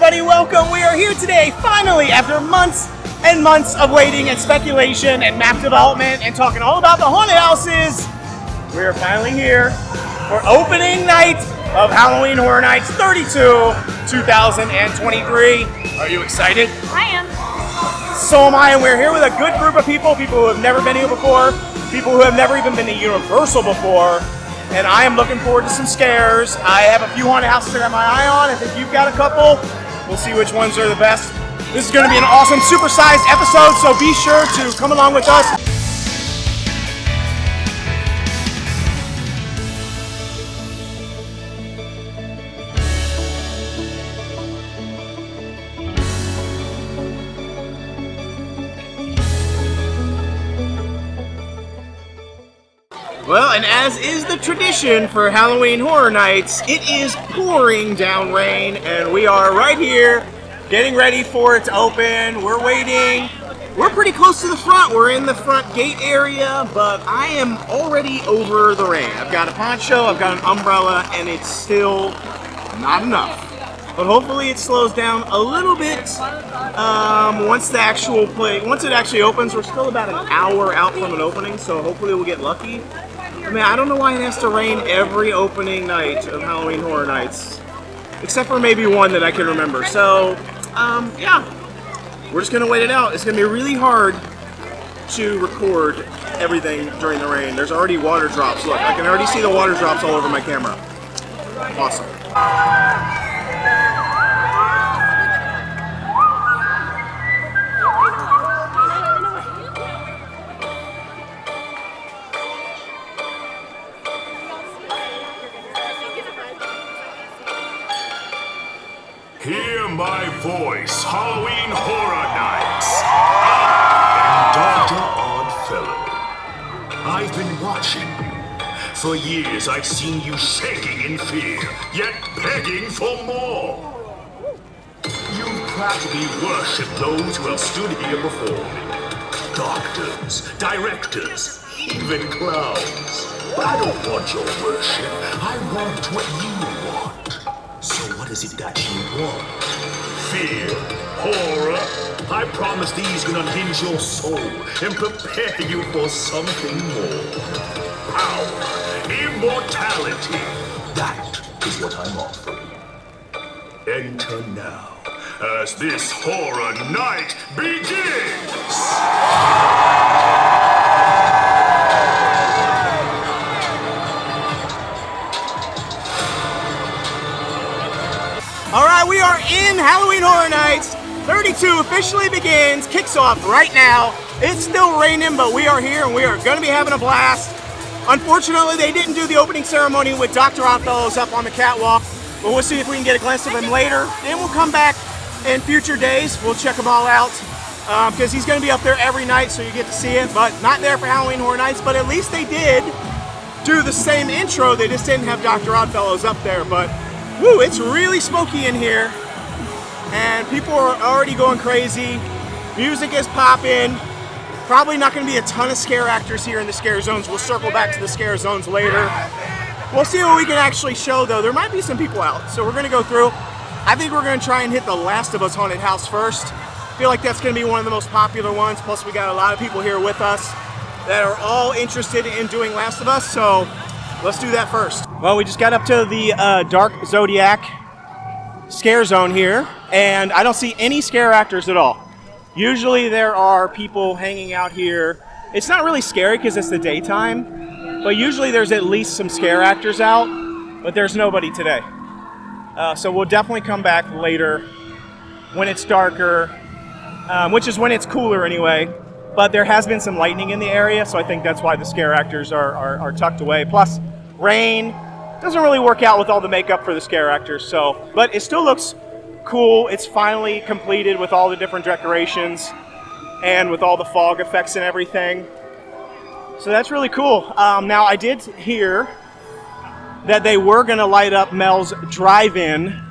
everybody, welcome. We are here today, finally, after months and months of waiting and speculation and map development and talking all about the haunted houses. We are finally here for opening night of Halloween Horror Nights 32, 2023. Are you excited? I am. So am I, and we're here with a good group of people who have never been here before, people who have never even been to Universal before. And I am looking forward to some scares. I have a few haunted houses I got my eye on. I think you've got a couple. We'll see which ones are the best. This is going to be an awesome supersized episode, so be sure to come along with us. Well, and as is the tradition for Halloween Horror Nights, it is pouring down rain, and we are right here getting ready for it to open. We're waiting. We're pretty close to the front. We're in the front gate area, but I am already over the rain. I've got a poncho, I've got an umbrella, and it's still not enough. But hopefully it slows down a little bit once it actually opens. We're still about an hour out from an opening, so hopefully we'll get lucky. I mean, I don't know why it has to rain every opening night of Halloween Horror Nights, except for maybe one that I can remember. So, yeah, we're just gonna wait it out. It's gonna be really hard to record everything during the rain. There's already water drops. Look, I can already see the water drops all over my camera. Awesome. Hear my voice, Halloween Horror Nights. I am Dr. Oddfellow. I've been watching you. For years I've seen you shaking in fear, yet begging for more. You practically worship those who have stood here before me. Doctors, directors, even clowns. But I don't want your worship. I want what you want. So what is it that you want? Fear, horror. I promise these can unhinge your soul and prepare you for something more. Power, immortality. That is what I'm offering. Enter now, as this horror night begins! All right, we are in Halloween Horror Nights. 32 officially begins, kicks off right now. It's still raining, but we are here and we are going to be having a blast. Unfortunately, they didn't do the opening ceremony with Dr. Oddfellow up on the catwalk, but we'll see if we can get a glimpse of him later. And we'll come back in future days. We'll check them all out because he's going to be up there every night, so you get to see it, but not there for Halloween Horror Nights. But at least they did do the same intro. They just didn't have Dr. Oddfellow up there, but woo, it's really smoky in here, and people are already going crazy. Music is popping. Probably not going to be a ton of scare actors here in the scare zones. We'll circle back to the scare zones later. We'll see what we can actually show, though. There might be some people out, so we're going to go through. I think we're going to try and hit the Last of Us haunted house first. I feel like that's going to be one of the most popular ones. Plus, we got a lot of people here with us that are all interested in doing Last of Us, so let's do that first. Well, we just got up to the Dark Zodiac scare zone here, and I don't see any scare actors at all. Usually there are people hanging out here. It's not really scary because it's the daytime, but usually there's at least some scare actors out, but there's nobody today. So we'll definitely come back later when it's darker, which is when it's cooler anyway. But there has been some lightning in the area, so I think that's why the scare actors are tucked away. Plus, rain doesn't really work out with all the makeup for the scare actors, so, but it still looks cool. It's finally completed with all the different decorations and with all the fog effects and everything. So that's really cool. Now, I did hear that they were going to light up Mel's Drive-In,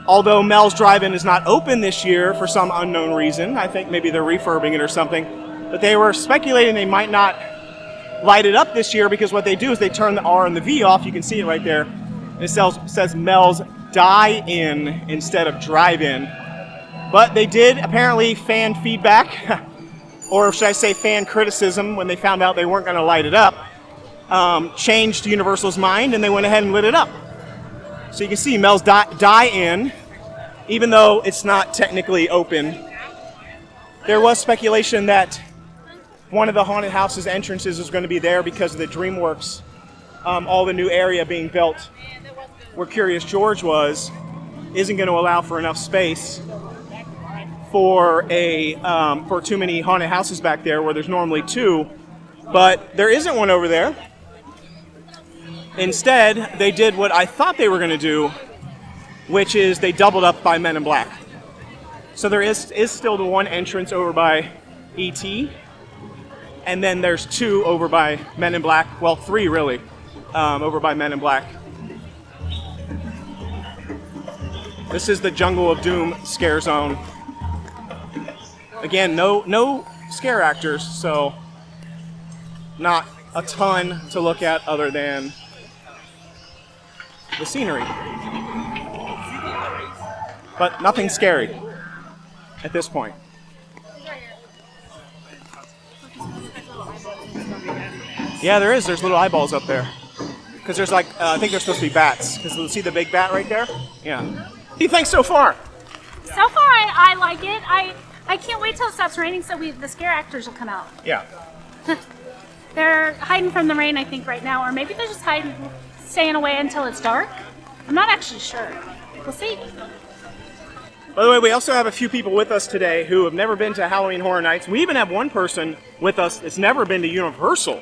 although Mel's Drive-In is not open this year for some unknown reason. I think maybe they're refurbing it or something. But they were speculating they might not light it up this year because what they do is they turn the R and the V off. You can see it right there. It says Mel's die-in instead of drive-in. But they did apparently fan feedback, or should I say fan criticism, when they found out they weren't going to light it up, changed Universal's mind and they went ahead and lit it up. So you can see Mel's die-in, even though it's not technically open. There was speculation that one of the haunted house's entrances was going to be there because of the DreamWorks, all the new area being built where Curious George was, isn't going to allow for enough space for for too many haunted houses back there where there's normally 2, but there isn't one over there. Instead, they did what I thought they were going to do, which is they doubled up by Men in Black. So there is still the one entrance over by E.T., and then there's 2 over by Men in Black, well 3 really, over by Men in Black. This is the Jungle of Doom scare zone. Again, no scare actors, so not a ton to look at other than the scenery. But nothing scary at this point. Yeah, there is. There's little eyeballs up there. Because there's like, I think they're supposed to be bats. Because you'll see the big bat right there? Yeah. What do you think so far? So far, I like it. I can't wait till it stops raining so the scare actors will come out. Yeah. They're hiding from the rain, I think, right now. Or maybe they're just staying away until it's dark. I'm not actually sure. We'll see. By the way, we also have a few people with us today who have never been to Halloween Horror Nights. We even have one person with us that's never been to Universal.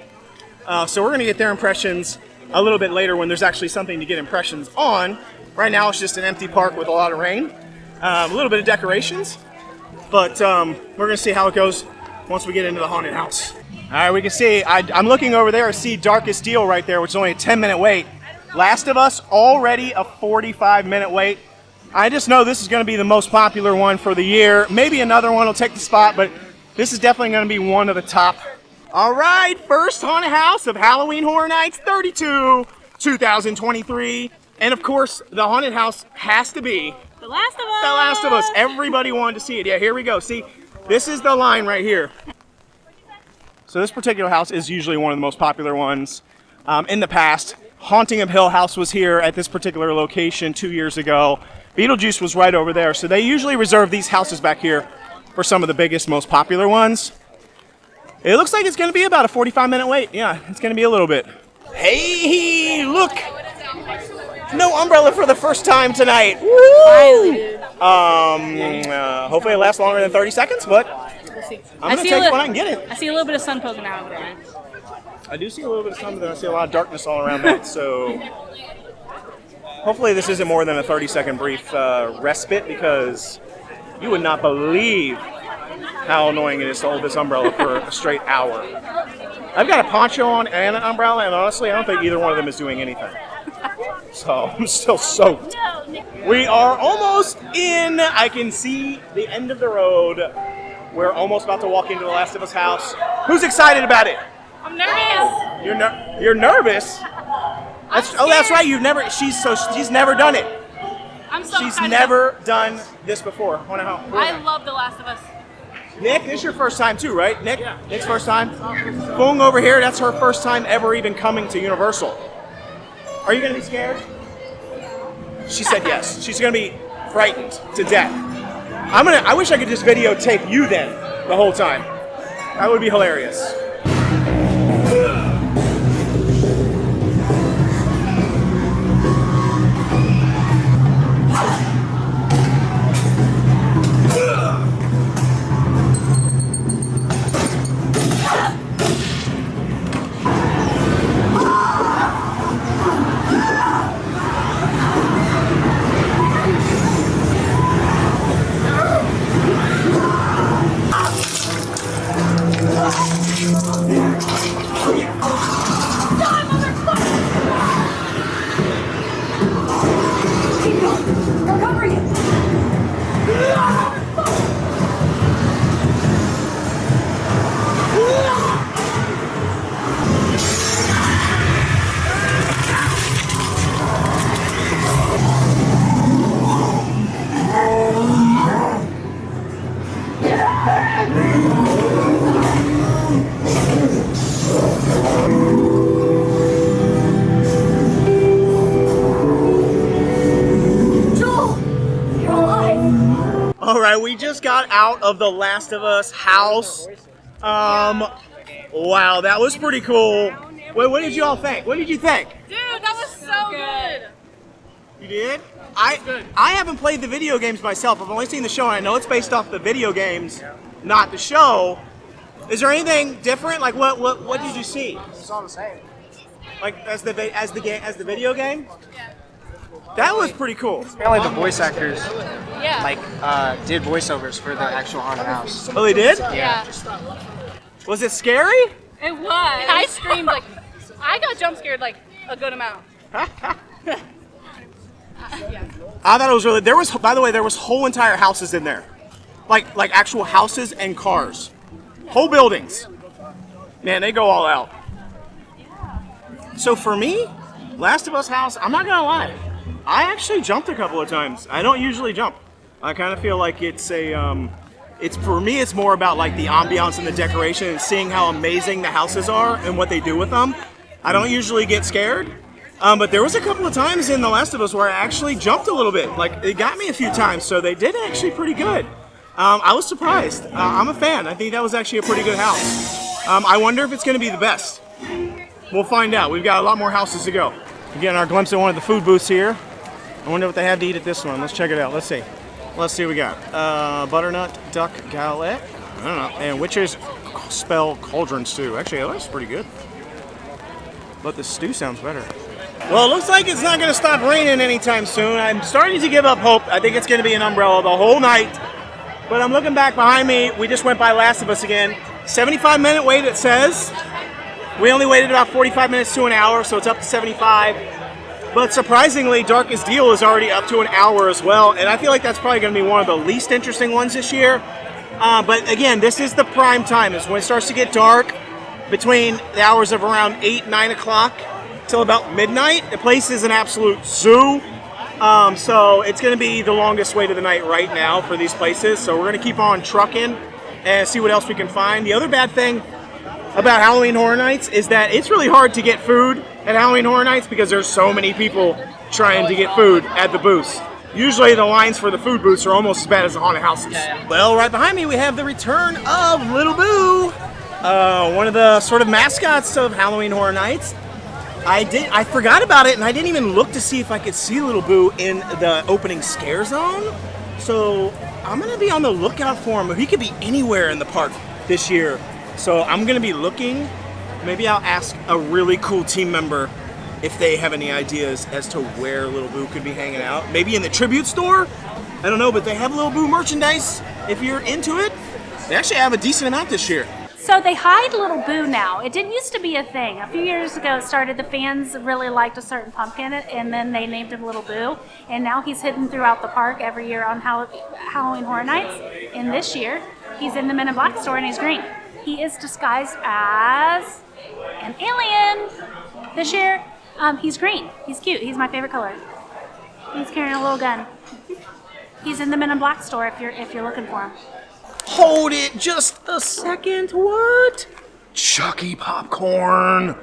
So we're going to get their impressions a little bit later when there's actually something to get impressions on. Right now it's just an empty park with a lot of rain. A little bit of decorations. But we're going to see how it goes once we get into the haunted house. All right, we can see, I'm looking over there. I see Darkest Deal right there, which is only a 10-minute wait. Last of Us, already a 45-minute wait. I just know this is going to be the most popular one for the year. Maybe another one will take the spot, but this is definitely going to be one of the top. All right, first haunted house of Halloween Horror Nights 32, 2023. And of course, the haunted house has to be The Last of Us. The Last of Us. Everybody wanted to see it. Yeah, here we go. See, this is the line right here. So this particular house is usually one of the most popular ones in the past. Haunting of Hill House was here at this particular location 2 years ago. Beetlejuice was right over there. So they usually reserve these houses back here for some of the biggest, most popular ones. It looks like it's going to be about a 45-minute wait. Yeah, it's going to be a little bit. Hey, look! No umbrella for the first time tonight. Woo! Hopefully it lasts longer than 30 seconds, but I'm going to take it when I can get it. I see a little bit of sun poking out over there. I do see a little bit of sun, but I see a lot of darkness all around that, so hopefully this isn't more than a 30-second brief respite, because you would not believe how annoying it is to hold this umbrella for a straight hour. I've got a poncho on and an umbrella, and honestly, I don't think either one of them is doing anything. So I'm still soaked. We are almost in. I can see the end of the road. We're almost about to walk into the Last of Us house. Who's excited about it? I'm nervous. You're nervous? That's right. She's never done it. I'm so She's excited. never done this before. I love The Last of Us. Nick, this is your first time too, right? Nick? Yeah. Nick's first time? Fung over here, that's her first time ever even coming to Universal. Are you going to be scared? She said yes. She's going to be frightened to death. I wish I could just videotape you then the whole time. That would be hilarious. All right, we just got out of the Last of Us house. Wow, that was pretty cool. Wait, what did you all think? What did you think? Dude, that was so good. You did? I haven't played the video games myself. I've only seen the show, and I know it's based off the video games, not the show. Is there anything different? Like what did you see? It's all the same. Like as the video game? Yeah. That was pretty cool. Apparently the voice actors Yeah. did voiceovers for the actual haunted house. Oh, they did? Yeah. Was it scary? It was. I screamed like, I got jump scared like a good amount. I thought it was really. By the way, there was whole entire houses in there, like actual houses and cars, whole buildings. Man, they go all out. So for me, Last of Us house, I'm not gonna lie, I actually jumped a couple of times. I don't usually jump. I kind of feel like it's for me, it's more about like the ambiance and the decoration and seeing how amazing the houses are and what they do with them. I don't usually get scared. But there was a couple of times in The Last of Us where I actually jumped a little bit. Like, it got me a few times, so they did actually pretty good. I was surprised. I'm a fan. I think that was actually a pretty good house. I wonder if it's going to be the best. We'll find out. We've got a lot more houses to go. We're getting our glimpse at one of the food booths here. I wonder what they have to eat at this one. Let's check it out. Let's see. Let's see what we got. Butternut duck galette. I don't know. And Witch's Spell Cauldron Stew. Actually, that looks pretty good. But the stew sounds better. Well, it looks like it's not going to stop raining anytime soon. I'm starting to give up hope. I think it's going to be an umbrella the whole night. But I'm looking back behind me. We just went by Last of Us again. 75-minute wait, it says. We only waited about 45 minutes to an hour, so it's up to 75. But surprisingly, Darkest Deal is already up to an hour as well. And I feel like that's probably going to be one of the least interesting ones this year. But again, this is the prime time. It's when it starts to get dark between the hours of around 8, 9 o'clock till about midnight. The place is an absolute zoo. So it's going to be the longest wait of the night right now for these places. So we're going to keep on trucking and see what else we can find. The other bad thing about Halloween Horror Nights is that it's really hard to get food at Halloween Horror Nights because there's so many people trying to get food at the booths. Usually the lines for the food booths are almost as bad as the haunted houses. Well, right behind me we have the return of Little Boo, one of the sort of mascots of Halloween Horror Nights. I forgot about it and I didn't even look to see if I could see Little Boo in the opening scare zone. So I'm gonna be on the lookout for him. He could be anywhere in the park this year. So I'm gonna be looking. Maybe I'll ask a really cool team member if they have any ideas as to where Little Boo could be hanging out. Maybe in the tribute store? I don't know, but they have Little Boo merchandise if you're into it. They actually have a decent amount this year. So they hide Little Boo now. It didn't used to be a thing. A few years ago it started, the fans really liked a certain pumpkin and then they named him Little Boo. And now he's hidden throughout the park every year on Halloween Horror Nights. And this year he's in the Men in Black store and he's green. He is disguised as an alien this year. He's green. He's cute. He's my favorite color. He's carrying a little gun. He's in the Men in Black store if you're looking for him. Hold it just a second. What? Chucky popcorn.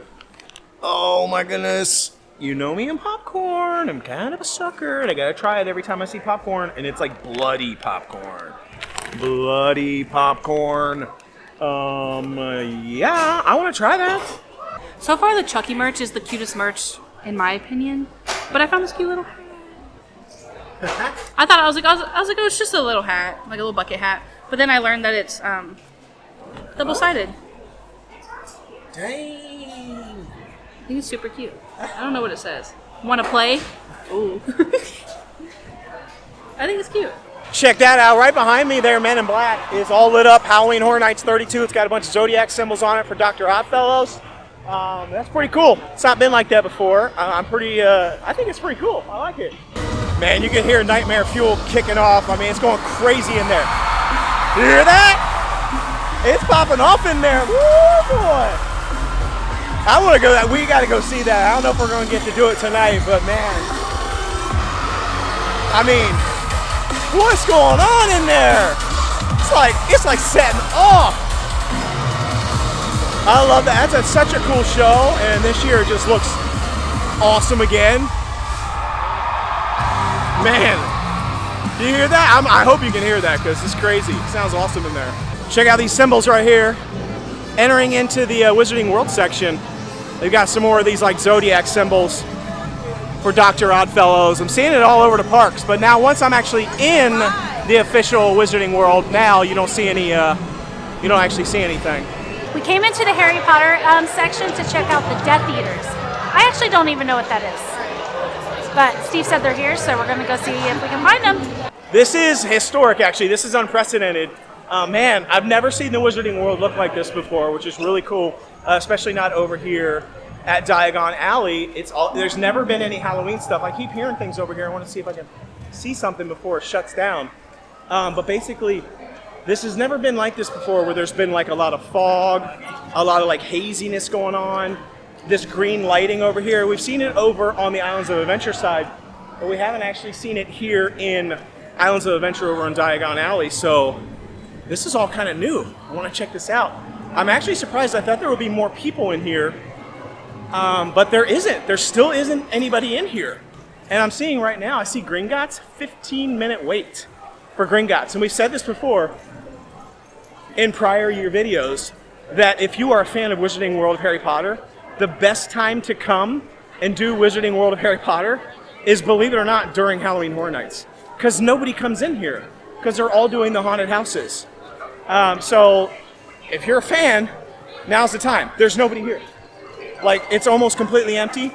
Oh my goodness. You know me and popcorn. I'm kind of a sucker and I gotta try it every time I see popcorn, and it's like bloody popcorn. Bloody popcorn. Yeah, I want to try that. So far, the Chucky merch is the cutest merch, in my opinion. But I found this cute little. I was like, oh, it's just a little hat, like a little bucket hat. But then I learned that it's double-sided. Dang. I think it's super cute. I don't know what it says. Want to play? Ooh. I think it's cute. Check that out. Right behind me there, Men in Black, is all lit up. Halloween Horror Nights 32. It's got a bunch of Zodiac symbols on it for Dr. Oddfellows. That's pretty cool. It's not been like that before. I think it's pretty cool. I like it. Man, you can hear Nightmare Fuel kicking off. I mean, it's going crazy in there. You hear that? It's popping off in there. Woo, boy. I want to go that. We got to go see that. I don't know if we're going to get to do it tonight, but man. I mean, what's going on in there? It's like setting off. I love that. That's such a cool show, and this year it just looks awesome again. Man, Do you hear that? I hope you can hear that because it's crazy. It sounds awesome in there. Check out these symbols right here. Entering into the Wizarding World section, they've got some more of these like Zodiac symbols for Dr. Oddfellows. I'm seeing it all over the parks, but now once I'm actually in the official Wizarding World, now you don't see any, you don't actually see anything. We came into the Harry Potter section to check out the Death Eaters. I actually don't even know what that is. But Steve said they're here, so we're going to go see if we can find them. This is historic, actually. This is unprecedented. Man, I've never seen the Wizarding World look like this before, which is really cool, especially not over here at Diagon Alley. There's never been any Halloween stuff. I keep hearing things over here. I want to see if I can see something before it shuts down. But basically, this has never been like this before, where there's been like a lot of fog, a lot of like haziness going on, this green lighting over here. We've seen it over on the Islands of Adventure side, but we haven't actually seen it here in Islands of Adventure over on Diagon Alley. So this is all kind of new. I want to check this out. I'm actually surprised. I thought there would be more people in here, but there isn't. There still isn't anybody in here. And I'm seeing right now, I see Gringotts, 15-minute wait for Gringotts. And we've said this before in prior year videos, that if you are a fan of Wizarding World of Harry Potter, the best time to come and do Wizarding World of Harry Potter is, believe it or not, during Halloween Horror Nights. Because nobody comes in here, because they're all doing the haunted houses. So if you're a fan, now's the time. There's nobody here. Like, it's almost completely empty.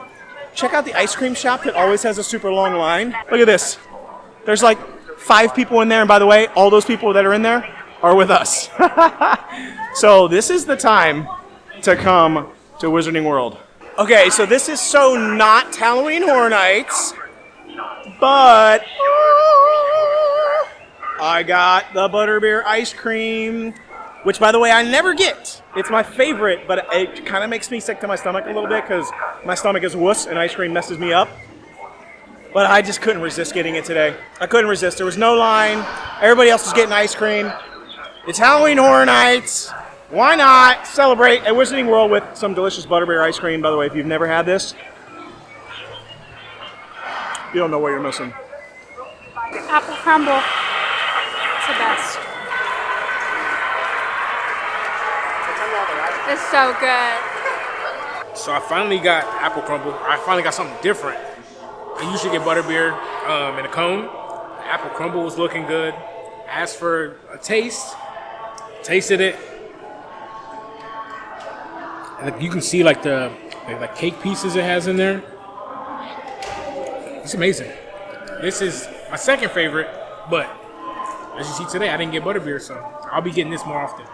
Check out the ice cream shop that always has a super long line. Look at this. There's like 5 people in there, and by the way, all those people that are in there are with us. So this is the time to come to Wizarding World. Okay, so this is so not Halloween Horror Nights, but I got the butterbeer ice cream, which, by the way, I never get. It's my favorite, but it kind of makes me sick to my stomach a little bit because my stomach is wuss and ice cream messes me up. But I just couldn't resist getting it today. I couldn't resist. There was no line. Everybody else was getting ice cream. It's Halloween Horror Nights. Why not celebrate at Wizarding World with some delicious butterbeer ice cream? By the way, if you've never had this, you don't know what you're missing. Apple crumble. It's the best. It's so good. So I finally got apple crumble. I finally got something different. I usually get butterbeer in a cone. Apple crumble was looking good. Asked for a taste. Tasted it. And you can see like the cake pieces it has in there. It's amazing. This is my second favorite, but as you see today, I didn't get butterbeer, so I'll be getting this more often.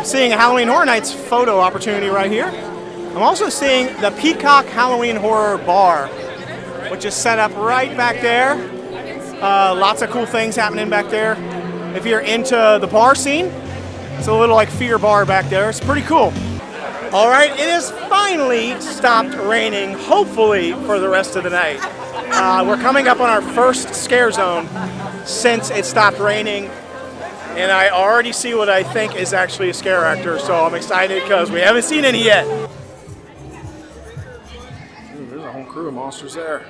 Seeing a Halloween Horror Nights photo opportunity right here. I'm also seeing the Peacock Halloween Horror Bar, which is set up right back there. Lots of cool things happening back there. If you're into the bar scene, it's a little like Fear Bar back there. It's pretty cool. All right, it has finally stopped raining, hopefully for the rest of the night. We're coming up on our first scare zone since it stopped raining. and I already see what I think is actually a scare actor, so I'm excited because we haven't seen any yet. Ooh, there's a whole crew of monsters there.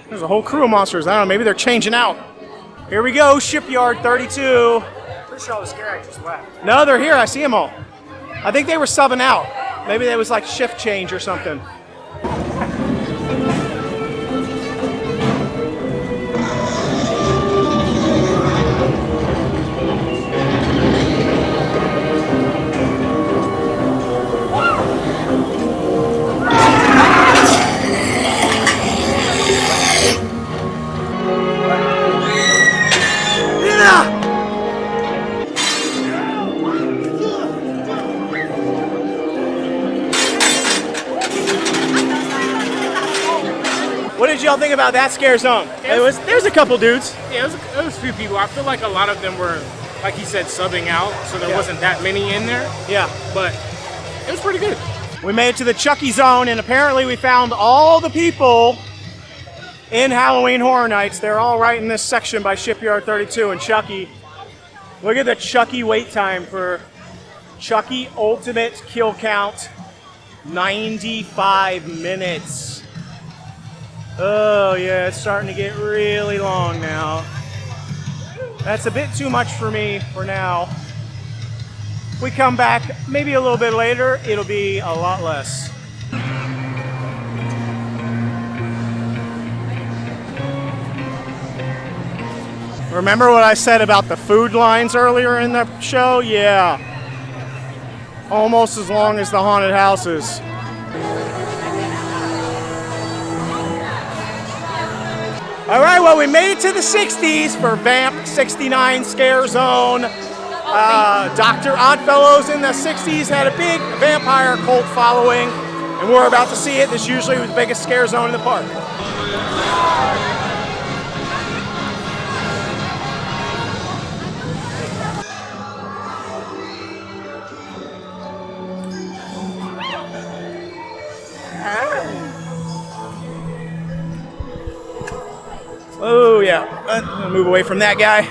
There's a whole crew of monsters. I don't know, maybe they're changing out. Here we go, Shipyard 32. Pretty sure all the scare actors left. No, they're here. I see them all. I think they were subbing out. Maybe there was like shift change or something. What did y'all think about that scare zone? There's a couple dudes. Yeah, it was a few people. I feel like a lot of them were, like he said, subbing out, so there wasn't that many in there. Yeah. But it was pretty good. We made it to the Chucky zone, and apparently we found all the people in Halloween Horror Nights. They're all right in this section by Shipyard 32 and Chucky. Look at the Chucky wait time for Chucky Ultimate Kill Count, 95 minutes. Oh yeah, it's starting to get really long now. That's a bit too much for me for now. If we come back maybe a little bit later, it'll be a lot less. Remember what I said about the food lines earlier in the show? Yeah. Almost as long as the haunted houses. All right, well, we made it to the 60s for Vamp 69 Scare Zone. Dr. Oddfellow's in the 60s had a big vampire cult following, and we're about to see it. This usually was the biggest scare zone in the park. Oh yeah, I'll move away from that guy.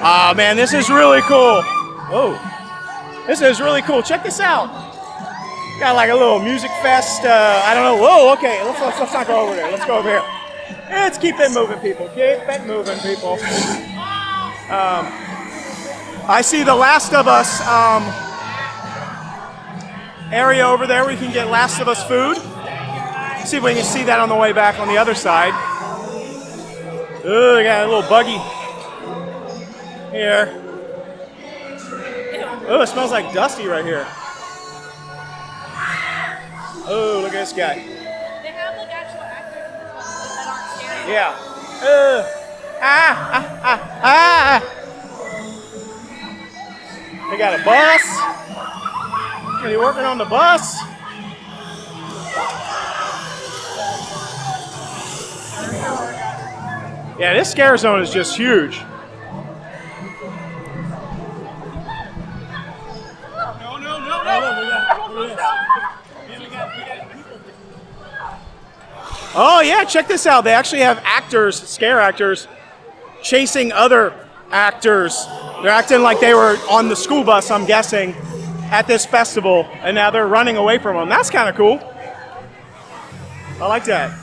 Oh man, this is really cool. Whoa, this is really cool. Check this out. Got like a little music fest. I don't know. Whoa, okay, let's not go over there. Let's go over here. Let's keep it moving, people. Keep it moving, people. I see the Last of Us area over there where you can get Last of Us food. See if we can see that on the way back on the other side. Oh, they got a little buggy here. Oh, it smells like Dusty right here. Oh, look at this guy. They have like actual actors that aren't scary. Yeah. They got a bus. Are you working on the bus? Yeah, this scare zone is just huge. Oh yeah, check this out. They actually have actors, scare actors, chasing other actors. They're acting like they were on the school bus, I'm guessing, at this festival, and now they're running away from them. That's kind of cool. I like that.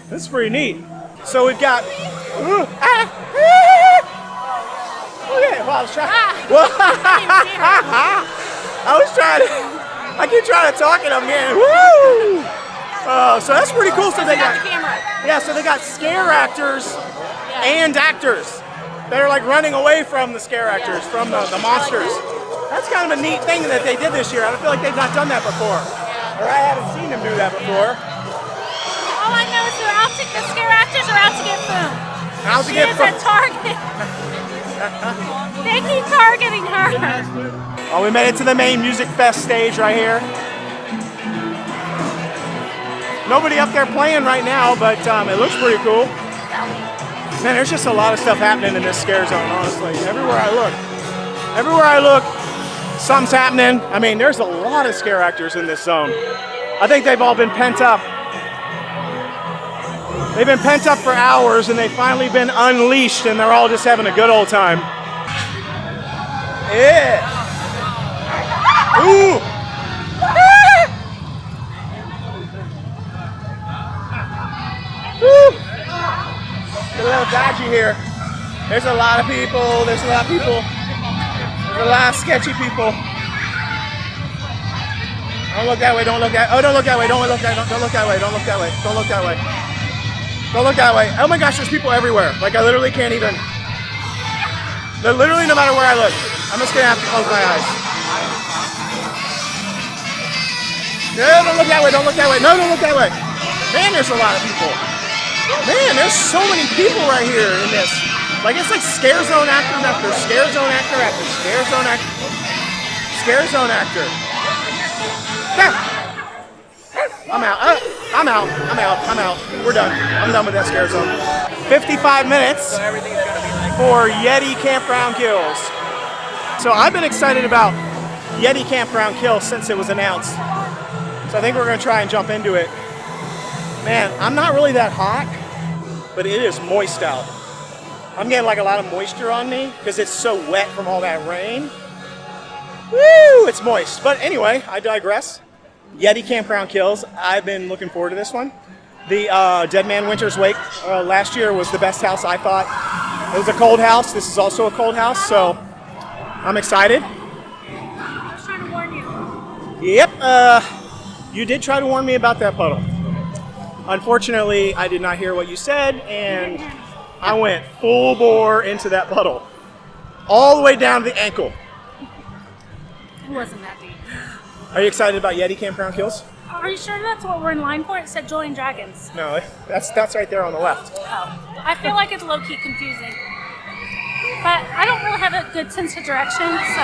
That's pretty neat. So we've got. Okay, well, I was trying. I keep trying to talk and I'm getting. Woo! So that's pretty cool. So they got. Yeah, so they got scare actors and actors that are like running away from the scare actors, from the monsters. That's kind of a neat thing that they did this year. I feel like they've not done that before. Or I haven't seen them do that before. All I know is the scare actors are out to get food. Out to She get is a target. They keep targeting her. Oh, we made it to the main Music Fest stage right here. Nobody up there playing right now, but it looks pretty cool. Man, there's just a lot of stuff happening in this scare zone, honestly. Everywhere I look, something's happening. I mean, there's a lot of scare actors in this zone. I think they've all been pent up. They've been pent up for hours and they've finally been unleashed and they're all just having a good old time. Yeah. Ooh. Woo. Get a little dodgy here. There's a lot of people. There's a lot of people. There's a lot of sketchy people. Don't look that way. Don't look that. Oh, don't look that way. Don't look that. Don't look that way. Don't look that way. Don't look that way. Don't look that way. Oh my gosh, there's people everywhere. Like I literally can't even. They're literally no matter where I look. I'm just gonna have to close my eyes. No, don't look that way. Don't look that way. No, don't look that way. Man, there's a lot of people. Man, there's so many people right here in this. Like it's like scare zone actors after scare zone actor after scare zone actor. Scare zone actor. I'm out. I'm out. I'm out. I'm out. We're done. I'm done with that scare zone. 55 minutes for Yeti Campground kills. So I've been excited about Yeti Campground kills since it was announced. So I think we're going to try and jump into it. Man, I'm not really that hot, but it is moist out. I'm getting like a lot of moisture on me because it's so wet from all that rain. Woo, it's moist. But anyway, I digress. Yeti Campground kills. I've been looking forward to this one. The Dead Man Winter's Wake last year was the best house, I thought. It was a cold house. This is also a cold house, so I'm excited. I was trying to warn you. Yep, you did try to warn me about that puddle. Unfortunately, I did not hear what you said, and I went full bore into that puddle. All the way down to the ankle. It wasn't that deep. Are you excited about Yeti Campground kills? Are you sure that's what we're in line for? It said Joy and Dragons. No, that's right there on the left. Oh. I feel like it's low-key confusing. But I don't really have a good sense of direction, so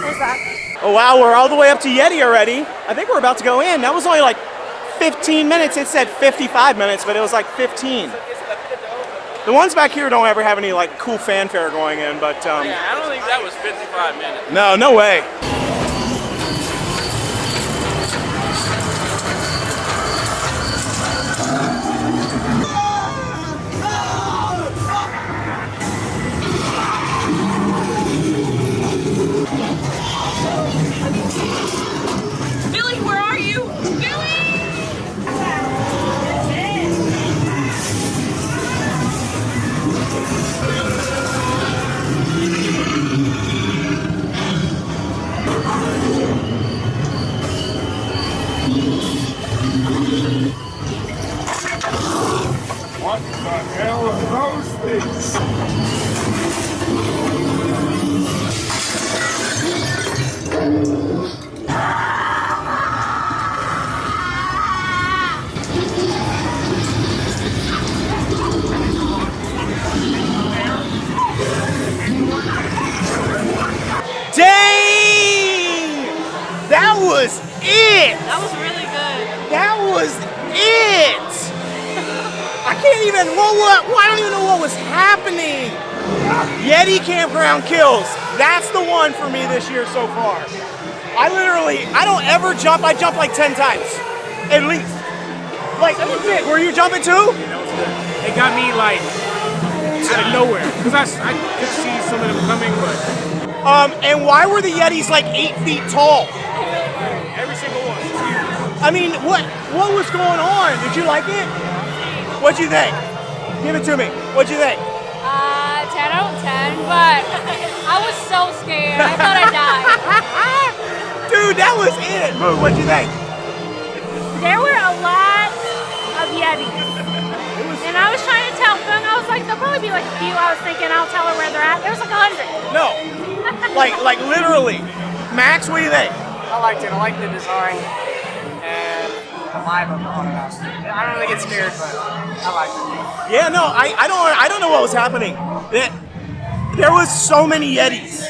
there's that. Oh wow, we're all the way up to Yeti already. I think we're about to go in. That was only like 15 minutes. It said 55 minutes, but it was like 15. The ones back here don't ever have any like cool fanfare going in, but Yeah, I don't think that was 55 minutes. no way. Billy, where are you? Billy! What the hell are those things? Dang! That was it! That was really good. That was it! I can't even, I don't even know what was happening. Yeti Campground kills. That's the one for me this year so far. I don't ever jump. I jump like 10 times, at least. Like, were you jumping too? That was good. It got me like out of nowhere because I could see some of them coming, but And why were the Yetis like 8 feet tall? every single one. I mean, what was going on? Did you like it? What'd you think? Give it to me. What'd you think? 10 out of 10, but I was so scared. I thought I died. Dude, that was it. What'd you think? There were a lot of Yetis. And I was trying to tell Fung, I was like, there'll probably be like a few. I was thinking, I'll tell her where they're at. There's like 100. No. like literally. Max, what do you think? I liked it. I liked the design and the vibe of the haunted house. I don't really get scared, but I liked it. Yeah, no, I don't know what was happening. There was so many Yetis.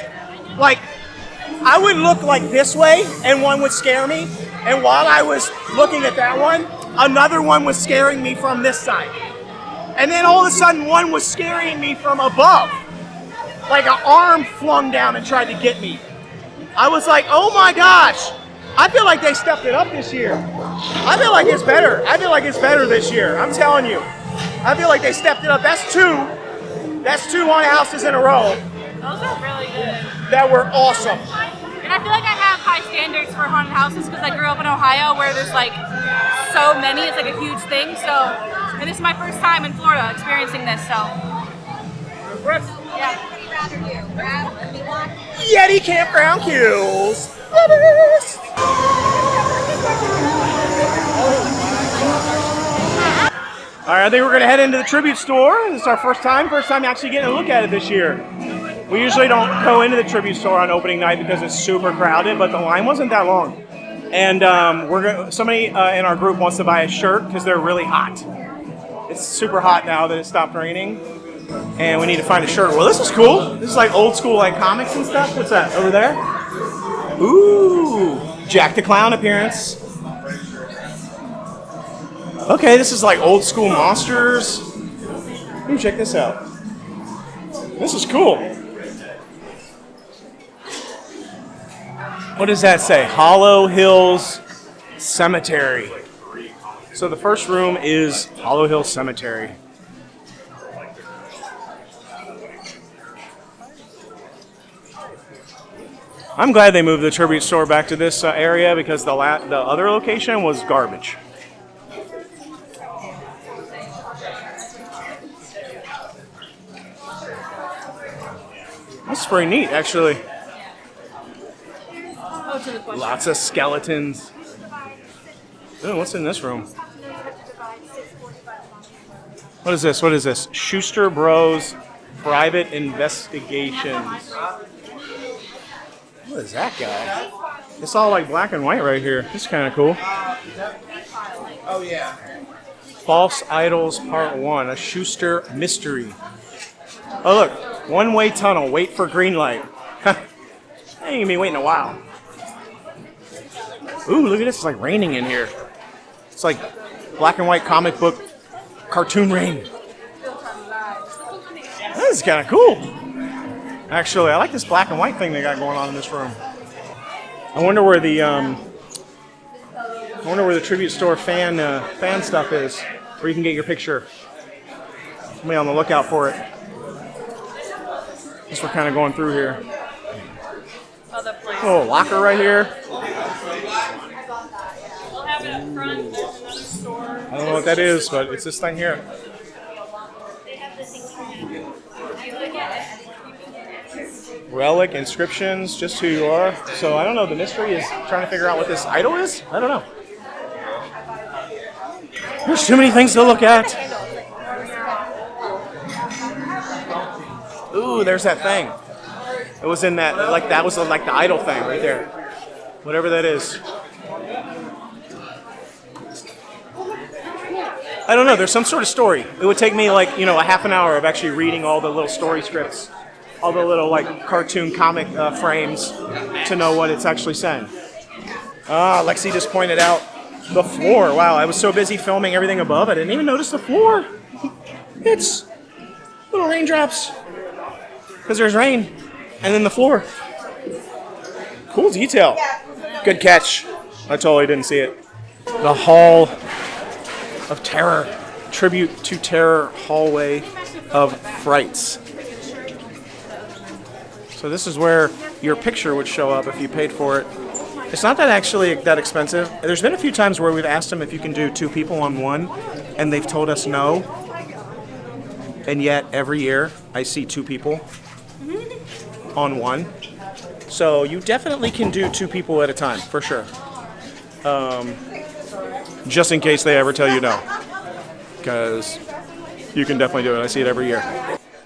Like, I would look like this way and one would scare me. And while I was looking at that one, another one was scaring me from this side. And then all of a sudden one was scaring me from above. Like an arm flung down and tried to get me. I was like, oh my gosh. I feel like they stepped it up this year. I feel like it's better. I feel like it's better this year. I'm telling you. I feel like they stepped it up. That's two haunted houses in a row Those are really good. that were awesome. And I feel like I have high standards for haunted houses because I grew up in Ohio where there's like so many. It's like a huge thing. So, and this is my first time in Florida experiencing this. So, yeah. Yeti Campground kills. Lovers. All right, I think we're gonna head into the tribute store. This is our first time actually getting a look at it this year. We usually don't go into the tribute store on opening night because it's super crowded, but the line wasn't that long. And somebody in our group wants to buy a shirt because they're really hot. It's super hot now that it stopped raining, and we need to find a shirt. Well, this is cool. This is like old school, like comics and stuff. What's that over there? Ooh, Jack the Clown appearance. Okay, this is like old school monsters. Ooh, check this out. This is cool. What does that say? Hollow Hills Cemetery. So the first room is Hollow Hills Cemetery. I'm glad they moved the tribute store back to this area because the other location was garbage. That's pretty neat, actually. Lots of skeletons. Ooh, what's in this room? What is this? What is this? Schuster Bros. Private Investigations. What is that guy? It's all like black and white right here. This is kind of cool. Oh, yeah. False Idols Part 1, a Schuster mystery. Oh, look. One-way tunnel. Wait for green light. I ain't gonna be waiting a while. Ooh, look at this. It's like raining in here. It's like black and white comic book cartoon rain. This is kind of cool. Actually, I like this black and white thing they got going on in this room. I wonder where the tribute store fan stuff is, where you can get your picture. I'll be on the lookout for it. As we're kind of going through here. Oh, locker right here. I don't know what that is, but it's this thing here. Relic, inscriptions, just who you are. So I don't know, the mystery is trying to figure out what this idol is? I don't know. There's too many things to look at. Ooh, there's that thing. It was in that, like that was like the idol thing right there. Whatever that is. I don't know, there's some sort of story. It would take me like, a half an hour of actually reading all the little story scripts, all the little like cartoon comic frames to know what it's actually saying. Lexi just pointed out the floor. Wow, I was so busy filming everything above, I didn't even notice the floor. It's little raindrops. Because there's rain. And then the floor. Cool detail. Good catch. I totally didn't see it. The Hall of Terror. Tribute to Terror Hallway of Frights. So this is where your picture would show up if you paid for it. It's not that expensive. There's been a few times where we've asked them if you can do 2 people on one, and they've told us no. And yet every year I see 2 people on one. So you definitely can do 2 people at a time, for sure. Just in case they ever tell you no. Because you can definitely do it. I see it every year.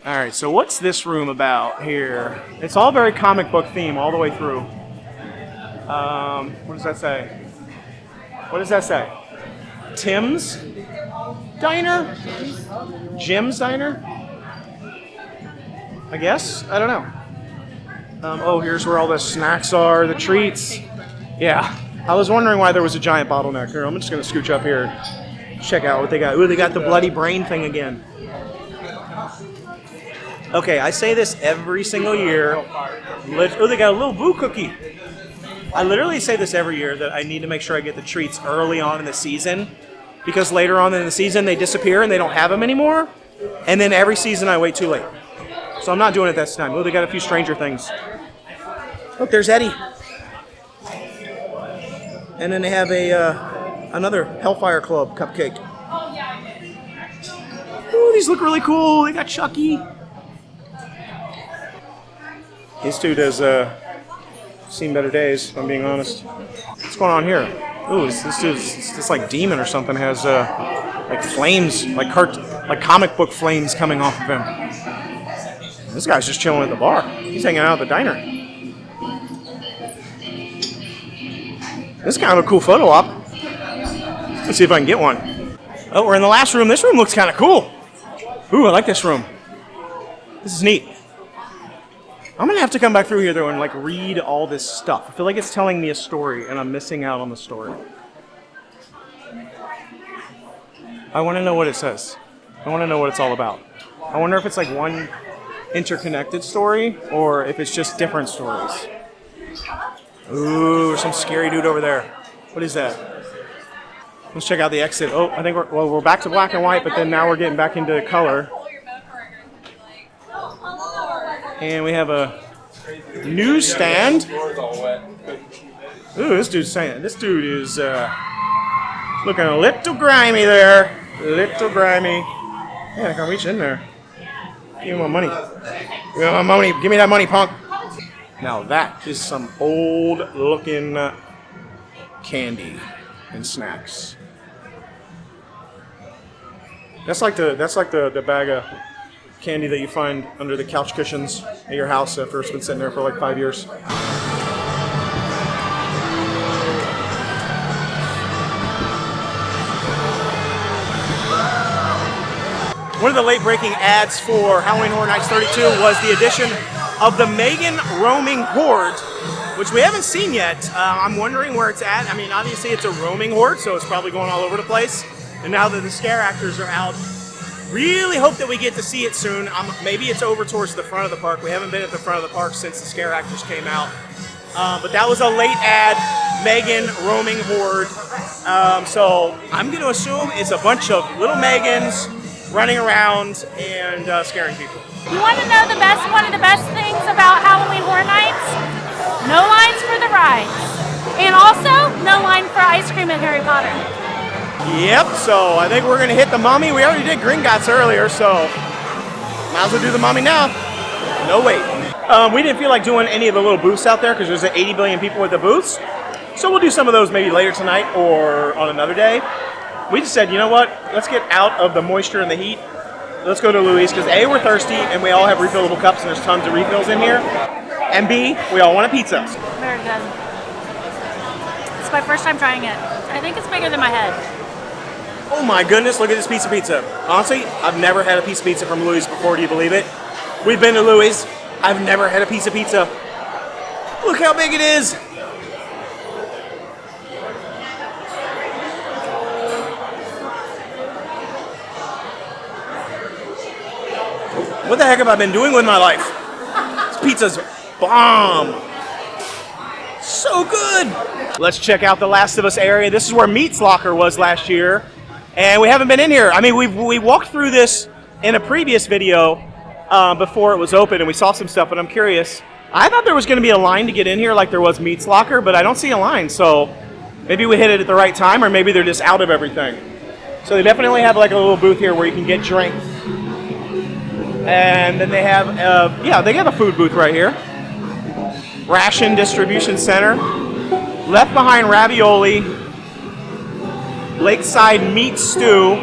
All right, so what's this room about here? It's all very comic book theme all the way through. What does that say? What does that say? Tim's Diner? Jim's Diner? I guess? I don't know. Oh, here's where all the snacks are, the treats. Yeah, I was wondering why there was a giant bottleneck here. I'm just going to scooch up here and check out what they got. Ooh, they got the bloody brain thing again. Okay, I say this every single year. Oh, they got a little Boo cookie. I literally say this every year that I need to make sure I get the treats early on in the season because later on in the season they disappear and they don't have them anymore. And then every season I wait too late. So I'm not doing it this time. Oh, they got a few Stranger Things. Look, there's Eddie. And then they have another Hellfire Club cupcake. Ooh, these look really cool. They got Chucky. These two does seen better days, if I'm being honest. What's going on here? Ooh, this like demon or something has like flames, like comic book flames coming off of him. This guy's just chilling at the bar. He's hanging out at the diner. This is kind of a cool photo op. Let's see if I can get one. Oh, we're in the last room. This room looks kind of cool. Ooh, I like this room. This is neat. I'm going to have to come back through here, though, and like read all this stuff. I feel like it's telling me a story, and I'm missing out on the story. I want to know what it says. I want to know what it's all about. I wonder if it's like one interconnected story, or if it's just different stories. Ooh, there's some scary dude over there. What is that? Let's check out the exit. Oh, I think we're back to black and white, but then now we're getting back into color. And we have a newsstand. Ooh, this dude's saying this dude is looking a little grimy there. Little grimy. Yeah, I can reach in there. Give me my money. Give me my money. Give me that money, punk. Now that is some old looking candy and snacks. That's like the bag of candy that you find under the couch cushions at your house after it's been sitting there for like 5 years. One of the late-breaking ads for Halloween Horror Nights 32 was the addition of the Megan roaming horde, which we haven't seen yet. I'm wondering where it's at. I mean, obviously it's a roaming horde, so it's probably going all over the place. And now that the scare actors are out, really hope that we get to see it soon. Maybe it's over towards the front of the park. We haven't been at the front of the park since the scare actors came out. But that was a late ad, Megan roaming horde. So I'm going to assume it's a bunch of little Megans running around and scaring people. You want to know one of the best things about Halloween Horror Nights? No lines for the rides. And also, no line for ice cream at Harry Potter. Yep, so I think we're going to hit the Mummy. We already did Gringotts earlier, so might as well do the Mummy now. No wait. We didn't feel like doing any of the little booths out there because there's 80 billion people at the booths. So we'll do some of those maybe later tonight or on another day. We just said, you know what? Let's get out of the moisture and the heat. Let's go to Louis because A, we're thirsty and we all have refillable cups and there's tons of refills in here. And B, we all want a pizza. Very good. It's my first time trying it. I think it's bigger than my head. Oh my goodness, look at this piece of pizza. Honestly, I've never had a piece of pizza from Louis before, do you believe it? We've been to Louis. I've never had a piece of pizza. Look how big it is. What the heck have I been doing with my life? This pizza's bomb. So good. Let's check out the Last of Us area. This is where Meat's Locker was last year. And we haven't been in here. I mean, we walked through this in a previous video before it was open and we saw some stuff, but I'm curious. I thought there was going to be a line to get in here like there was Meat's Locker, but I don't see a line. So maybe we hit it at the right time or maybe they're just out of everything. So they definitely have like a little booth here where you can get drinks. And then they have, they have a food booth right here. Ration Distribution Center. Left Behind Ravioli. Lakeside Meat Stew.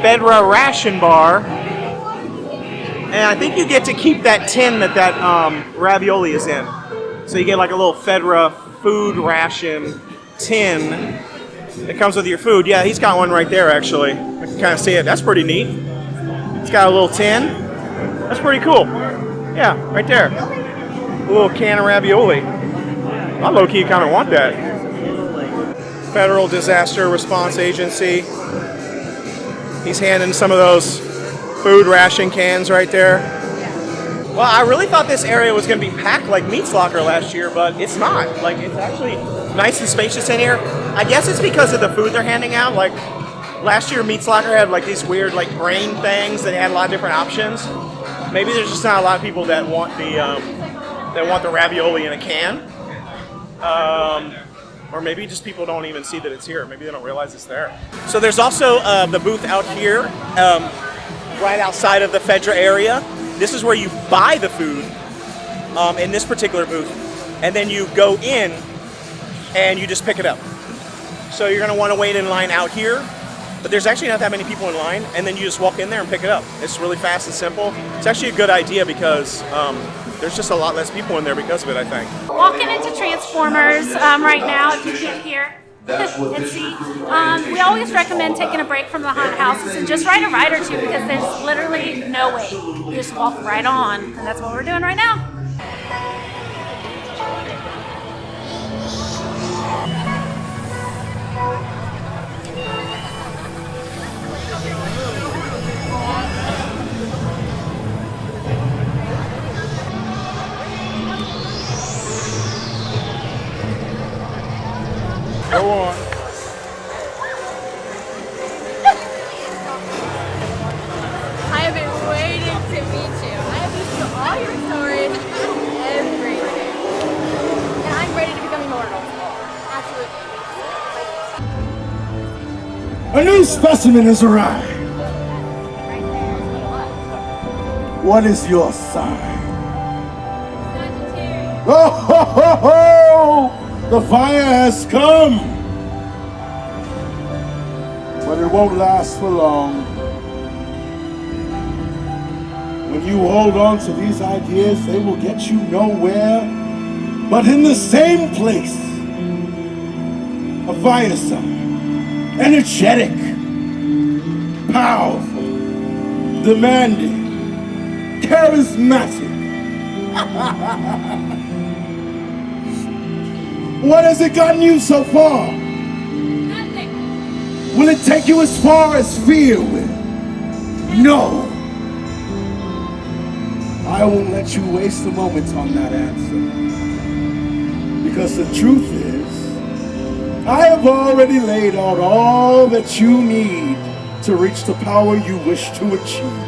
Fedra Ration Bar. And I think you get to keep that tin that ravioli is in. So you get like a little Fedra food ration tin that comes with your food. Yeah, he's got one right there actually. I can kind of see it. That's pretty neat. It's got a little tin. That's pretty cool. Yeah, right there. A little can of ravioli. I low-key kind of want that. Federal Disaster Response Agency. He's handing some of those food ration cans right there. Well, I really thought this area was going to be packed like Meat's Locker last year, but it's not. Like, it's actually nice and spacious in here. I guess it's because of the food they're handing out. Like Last year, Meat Locker had like these weird like brain things that had a lot of different options. Maybe there's just not a lot of people that want the ravioli in a can. Or maybe just people don't even see that it's here. Maybe they don't realize it's there. So there's also the booth out here, right outside of the Fedra area. This is where you buy the food in this particular booth, and then you go in and you just pick it up. So you're gonna wanna wait in line out here, but there's actually not that many people in line, and then you just walk in there and pick it up. It's really fast and simple. It's actually a good idea because there's just a lot less people in there because of it, I think. Walking into Transformers right now, if you can't hear and see. We always recommend taking a break from the haunted houses and just ride a ride or two because there's literally no wait. You just walk right on, and that's what we're doing right now. Go on. I have been waiting to meet you. I have listened to all your stories, everything. And I'm ready to become immortal. Absolutely. A new specimen has arrived. What is your sign? Oh, ho, ho, ho! The fire has come! But it won't last for long. When you hold on to these ideas, they will get you nowhere but in the same place. A fire sign. Energetic. Powerful. Demanding. Charismatic. What has it gotten you so far? Nothing. Will it take you as far as fear will? No. I won't let you waste a moment on that answer. Because the truth is, I have already laid out all that you need to reach the power you wish to achieve.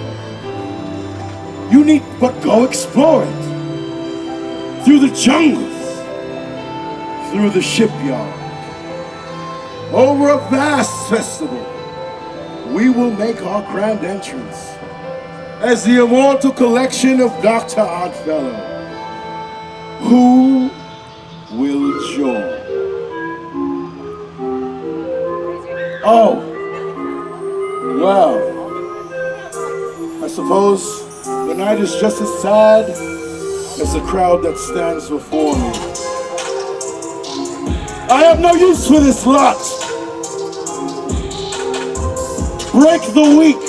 You need but go explore it. Through the jungles. Through the shipyard, over a vast festival, we will make our grand entrance as the immortal collection of Dr. Oddfellow. Who will join? Oh, well, I suppose the night is just as sad as the crowd that stands before me. I have no use for this lot. Break the weak.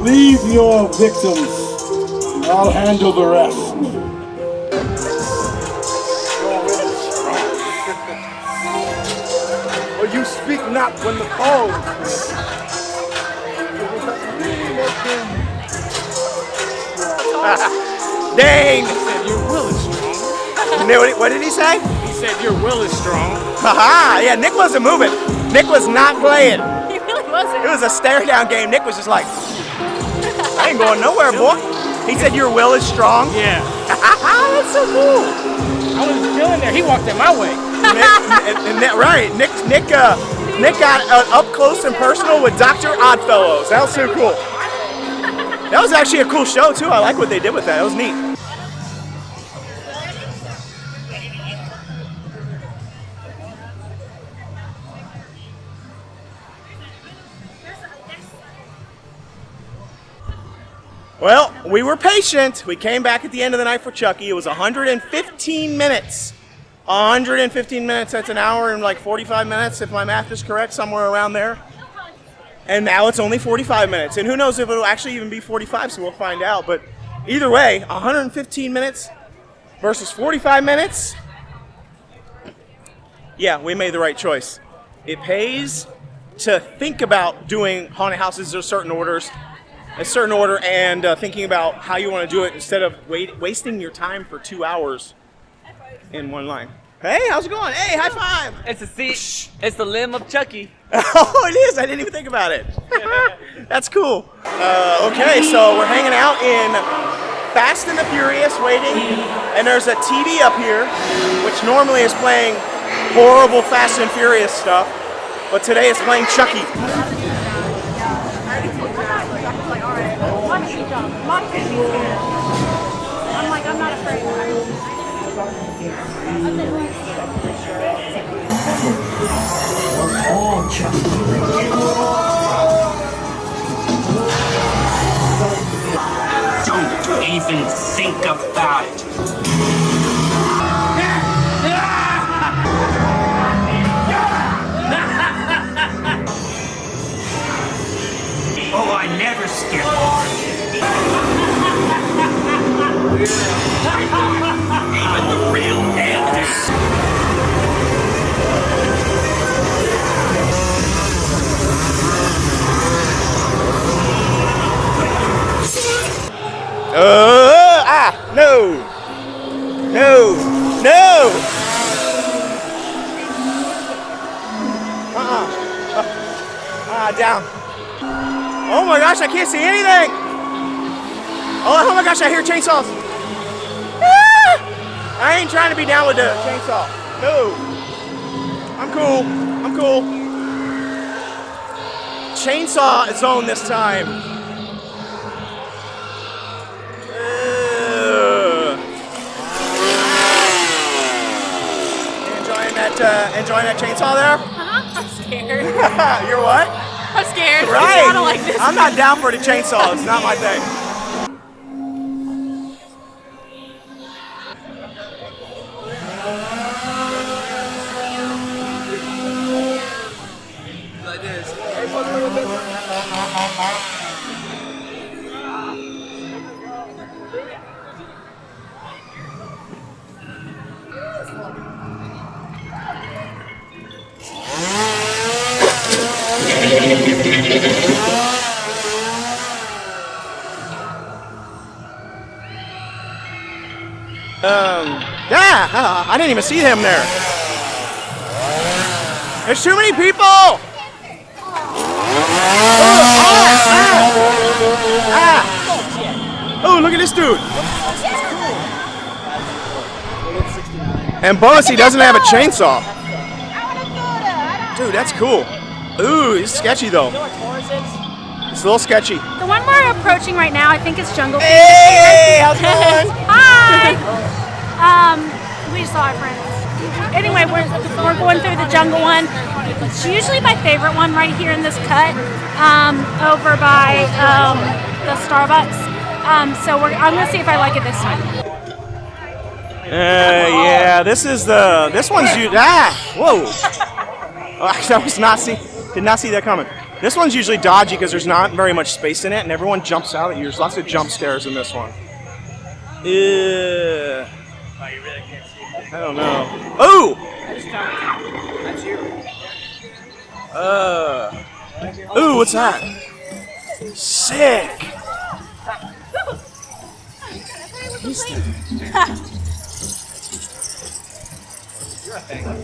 Leave your victims. I'll handle the rest. Or you speak not when the call is. Dang! He said your will is strong. What did he say? He said your will is strong. Haha! Yeah, Nick wasn't moving. Nick was not playing. He really wasn't. It was a stare down game. Nick was just like, I ain't going nowhere, boy. He said your will is strong. Yeah. That's so cool. I was chilling there. He walked in my way. Right. Nick got up close and personal with Dr. Oddfellow. That was so cool. That was actually a cool show too. I like what they did with that. It was neat. Well, we were patient. We came back at the end of the night for Chucky. It was 115 minutes. 115 minutes, that's an hour and like 45 minutes, if my math is correct, somewhere around there. And now it's only 45 minutes. And who knows if it'll actually even be 45, so we'll find out. But either way, 115 minutes versus 45 minutes. Yeah, we made the right choice. It pays to think about doing haunted houses in a certain order, and thinking about how you want to do it instead of wasting your time for 2 hours in one line. Hey, how's it going? Hey, high five. It's the seat. It's the limb of Chucky. Oh, it is. I didn't even think about it. That's cool. Okay, so we're hanging out in Fast and the Furious waiting, and there's a TV up here, which normally is playing horrible Fast and Furious stuff, but today it's playing Chucky. I'm like, I'm not afraid. Don't even think about it. Oh, I never skip. Even the real aliens. No! No! No! Down. Oh my gosh, I can't see anything! Oh my gosh, I hear chainsaws! Ah! I ain't trying to be down with the chainsaw. No. I'm cool. I'm cool. Chainsaw zone this time. Enjoying that chainsaw there? I'm scared. You're what? I'm scared. Right. I don't like this. I'm not down for the chainsaw. It's not my thing. Like this. Yeah, I didn't even see him there. There's too many people. Oh, look at this dude. And bonus, he doesn't have a chainsaw. Dude, that's cool. Ooh, he's sketchy though. It's a little sketchy. The one we're approaching right now, I think it's Jungle Fever. Hey, how's it going? Hi. We just saw our friends. Anyway, we're going through the jungle one. It's usually my favorite one right here in this cut, over by the Starbucks. So I'm gonna see if I like it this time. Yeah, this one's you. Whoa. Oh, actually, did not see that coming. This one's usually dodgy because there's not very much space in it, and everyone jumps out at you. There's lots of jump scares in this one. I don't know. Oh! Ooh, what's that? Sick!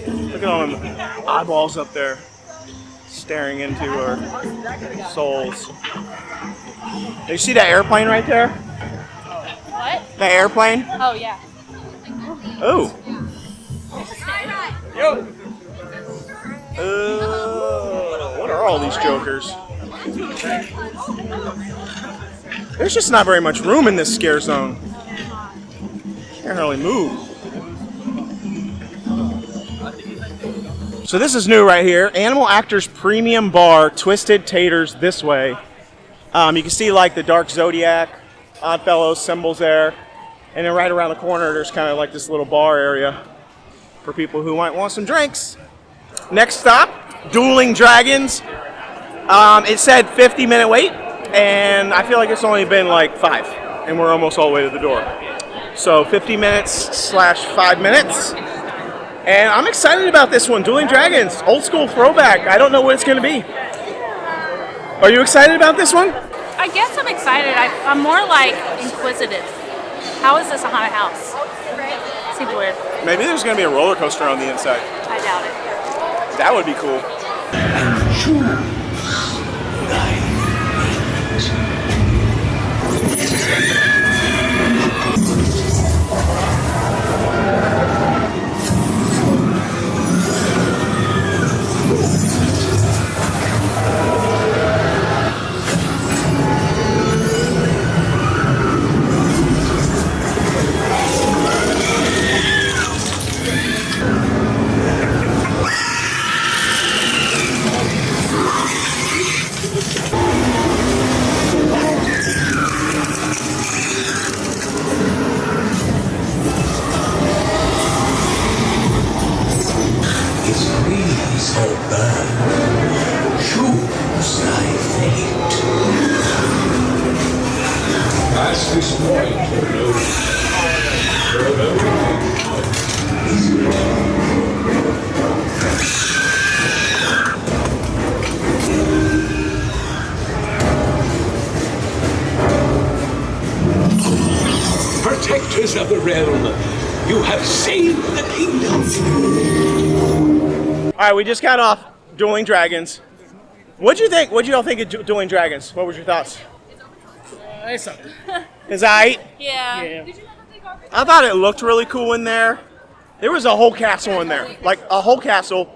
Look at all them eyeballs up there, staring into our souls. You see that airplane right there? What? That airplane? Oh, yeah. Oh. Yo. What are all these jokers? There's just not very much room in this scare zone. Can't really move. So this is new right here. Animal Actors Premium Bar, Twisted Taters this way. You can see like the dark Zodiac, Oddfellow symbols there. And then right around the corner, there's kind of like this little bar area for people who might want some drinks. Next stop, Dueling Dragons. It said 50-minute wait, and I feel like it's only been like 5, and we're almost all the way to the door. So 50 minutes / 5 minutes. And I'm excited about this one, Dueling Dragons, old school throwback. I don't know what it's gonna be. Are you excited about this one? I guess I'm excited. I'm more like inquisitive. How is this a haunted house? Seems weird. Maybe there's gonna be a roller coaster on the inside. I doubt it. That would be cool. Protectors of the realm, you have saved the kingdom. All right, we just got off Dueling Dragons. What'd you think? What'd you all think of Dueling Dragons? What was your thoughts? It's something. Is I? Yeah. I thought it looked really cool in there. There was a whole castle in there, like a whole castle,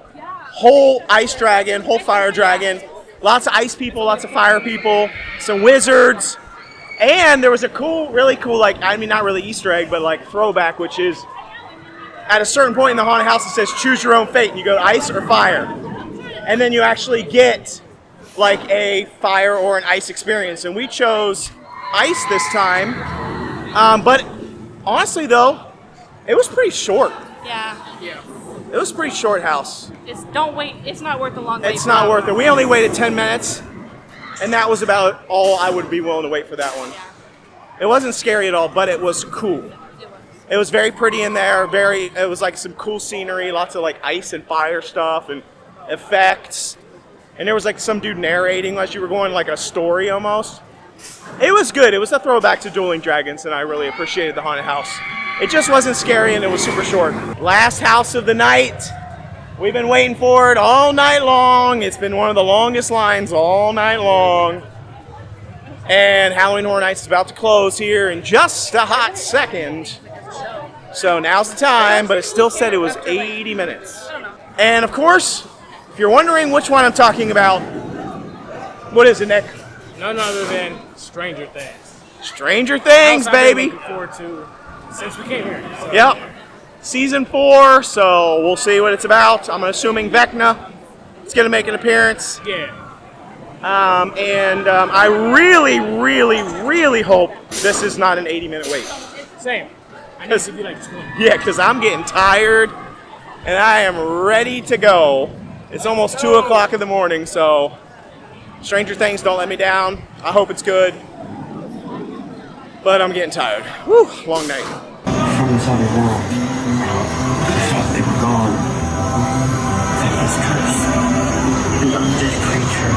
whole ice dragon, whole fire dragon, lots of ice people, lots of fire people, some wizards, and there was a cool, really cool, like, I mean, not really Easter egg, but like throwback, which is at a certain point in the haunted house it says choose your own fate, and you go ice or fire, and then you actually get like a fire or an ice experience, and we chose ice this time, but honestly though, it was pretty short. Yeah. It was a pretty short house. Don't wait. It's not worth the long wait. It's not worth it. We only waited 10 minutes, and that was about all I would be willing to wait for that one. It wasn't scary at all, but it was cool. It was very pretty in there. It was like some cool scenery, lots of like ice and fire stuff and effects. And there was like some dude narrating as you were going, like a story almost. It was good. It was a throwback to Dueling Dragons, and I really appreciated the haunted house. It just wasn't scary, and it was super short. Last house of the night. We've been waiting for it all night long. It's been one of the longest lines all night long. And Halloween Horror Nights is about to close here in just a hot second. So now's the time, but it still said it was 80 minutes. And of course, if you're wondering which one I'm talking about, what is it, Nick? None other than Stranger Things. Stranger Things, baby. Looking forward to since we came here. So. Yep. Season 4, so we'll see what it's about. I'm assuming Vecna is going to make an appearance. Yeah. I really, really, really hope this is not an 80-minute wait. Same. I need to be like 20. Yeah, because I'm getting tired, and I am ready to go. It's almost 2 o'clock in the morning, so Stranger Things don't let me down. I hope it's good. But I'm getting tired. Whew, long night. From this other world, I thought they were gone. That was cursed. An undead creature.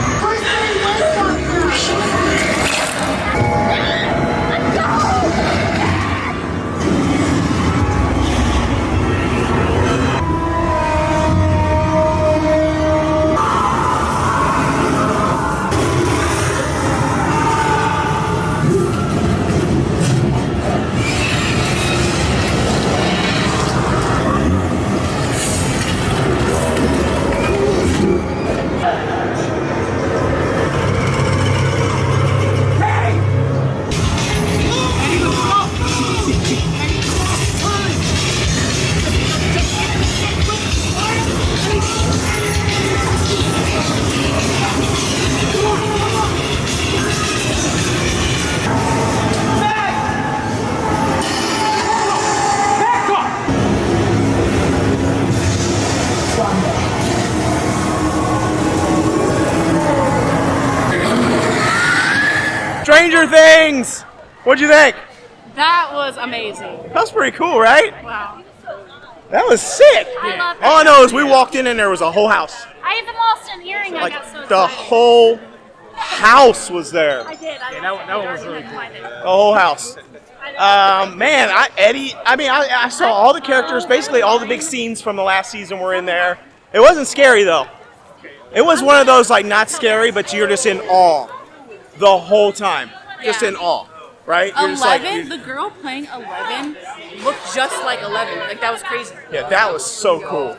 Stranger Things! What'd you think? That was amazing. That was pretty cool, right? Wow. That was sick. I love that. All I know is we walked in and there was a whole house. I even lost an earring. I got so Like excited. the whole house was there. I did. Yeah, that one was really cool. The whole house. Man, Eddie. I mean, I saw all the characters. Basically, all the big scenes from the last season were in there. It wasn't scary though. It was one of those like not scary, but you're just in awe the whole time. Just in awe, right? You're just 11. The girl playing 11 looked just like 11. Like that was crazy. Yeah, that was so cool.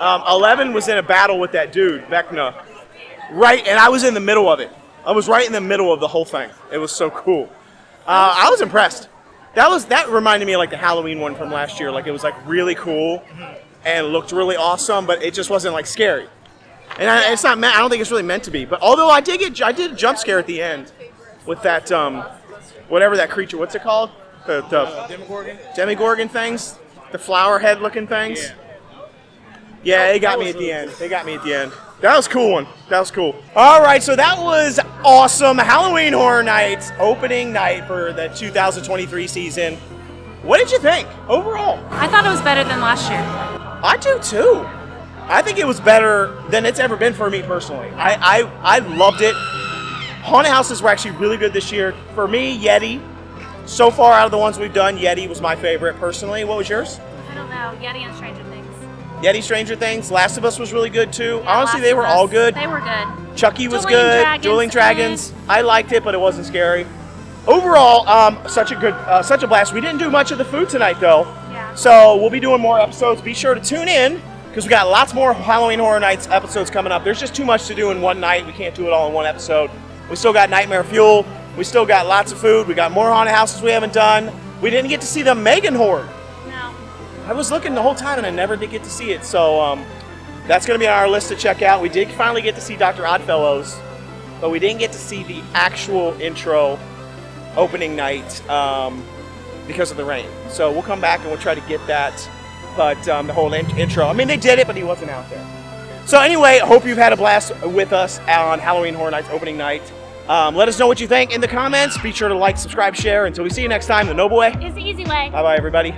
11 was in a battle with that dude, Vecna. Right, and I was in the middle of it. I was right in the middle of the whole thing. It was so cool. I was impressed. That reminded me of like the Halloween one from last year. Like it was like really cool and looked really awesome, but it just wasn't like scary. And it's not. I don't think it's really meant to be. But although I did a jump scare at the end with that whatever that creature. What's it called? The Demogorgon things, the flower head looking things. Yeah, they got me at the end. That was a cool one. That was cool. All right, so that was awesome. Halloween Horror Nights, opening night for the 2023 season. What did you think overall? I thought it was better than last year. I do too. I think it was better than it's ever been for me personally. I loved it. Haunted houses were actually really good this year. For me, Yeti. So far out of the ones we've done, Yeti was my favorite personally. What was yours? I don't know. Yeti and Stranger Things. Yeti, Stranger Things. Last of Us was really good too. Yeah, honestly, they were all good. They were good. Chucky was Dueling good. Dragons, Dueling Dragons. I liked it, but it wasn't scary. Overall, such a blast. We didn't do much of the food tonight though. Yeah. So we'll be doing more episodes. Be sure to tune in because we got lots more Halloween Horror Nights episodes coming up. There's just too much to do in one night. We can't do it all in one episode. We still got Nightmare Fuel. We still got lots of food. We got more haunted houses we haven't done. We didn't get to see the Megan Horde. No. I was looking the whole time and I never did get to see it. So that's going to be on our list to check out. We did finally get to see Dr. Oddfellows, but we didn't get to see the actual intro opening night because of the rain. So we'll come back and we'll try to get that. But the whole intro, I mean, they did it, but he wasn't out there. So anyway, I hope you've had a blast with us on Halloween Horror Nights opening night. Let us know what you think in the comments. Be sure to like, subscribe, share. Until we see you next time, the Noble Way It's the easy way. Bye-bye, everybody.